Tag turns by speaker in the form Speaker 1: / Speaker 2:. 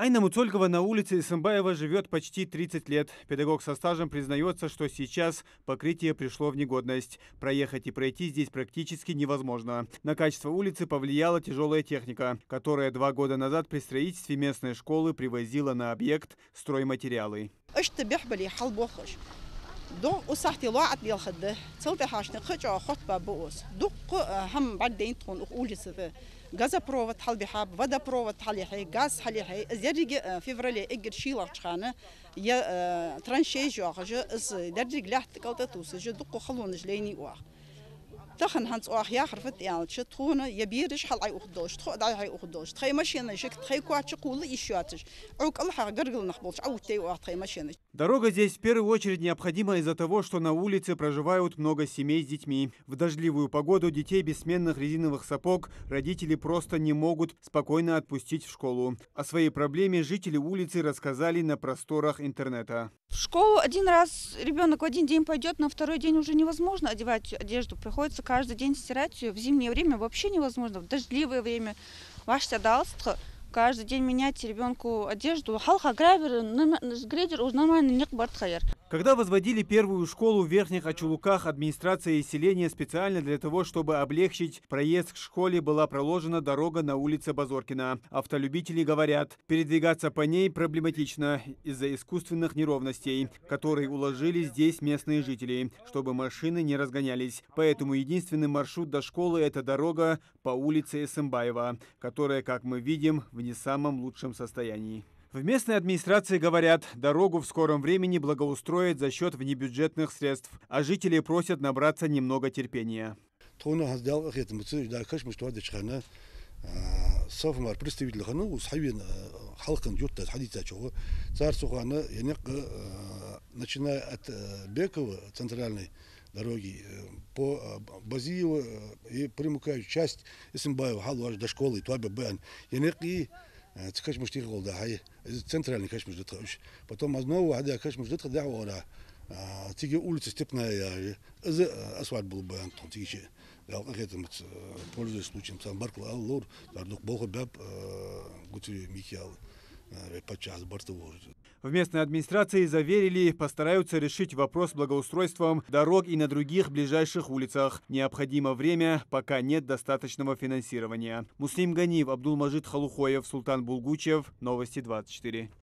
Speaker 1: Айна Муцолькова на улице Исымбаева живет почти 30 лет. Педагог со стажем признается, что сейчас покрытие пришло в негодность. Проехать и пройти здесь практически невозможно. На качество улицы повлияла тяжелая техника, которая 2 года назад при строительстве местной школы привозила на объект стройматериалы.
Speaker 2: دو وصحتي ضاعت لي الخده صلت حاشني خجع خطبة بوس دق هم بعدين تكون أقول سذا غاز بروفة حل بحاب ودا بروفة حل حي غاز حل حي زيادة فيفرالي إجر شيلة خانة يا ترانشيج واخجة إز درجة لحت قلت توسج دق خلون جليني واخ تخن هانس واخ يا خرفت يعني شتخونه يبيرش حل عي أخدوش تخو داي عي أخدوش تخي ماشينا شك تخي كواتش قول إيشواتش عوك الله قرقل نخبطش عوتي واخ تخي ماشينا.
Speaker 1: Дорога здесь в первую очередь необходима из-за того, что на улице проживают много семей с детьми. В дождливую погоду детей без сменных резиновых сапог родители просто не могут спокойно отпустить в школу. О своей проблеме жители улицы рассказали на просторах интернета.
Speaker 3: В школу один раз ребенок в один день пойдет, на второй день уже невозможно одевать одежду. Приходится каждый день стирать ее. В зимнее время вообще невозможно, в дождливое время. Каждый день менять ребенку одежду. Грейдер уже нормально не хватает.
Speaker 1: Когда возводили первую школу в Верхних Ачулуках, администрация и селение специально для того, чтобы облегчить проезд к школе, была проложена дорога на улице Базоркина. Автолюбители говорят, передвигаться по ней проблематично из-за искусственных неровностей, которые уложили здесь местные жители, чтобы машины не разгонялись. Поэтому единственный маршрут до школы – это дорога по улице Исымбаева, которая, как мы видим, в не самом лучшем состоянии. В местной администрации говорят, дорогу в скором времени благоустроят за счет внебюджетных средств, а жители просят набраться немного терпения.
Speaker 4: Начиная от Бекова, центральной дороги, по Базиева и примыкающую часть Исымбаева, Халуаш до школы, Туаба Бен, تكاش مش تيغول ده هاي السنترال كاش مش دتخش потом одного هذا كاش مش دتخ ده ورا تيجي أول تستبنا يا إذا أسود بالبيان تيجي لو أخذت مت بوليس случаем مثلا بركل اللور دارنوك بوخ باب قلت ميكيال بتشاز بارتوور.
Speaker 1: В местной администрации заверили, постараются решить вопрос благоустройством дорог и на других ближайших улицах. Необходимо время, пока нет достаточного финансирования. Муслим Ганиев, Абдулмажид Халухоев, Султан Булгучев. Новости 24.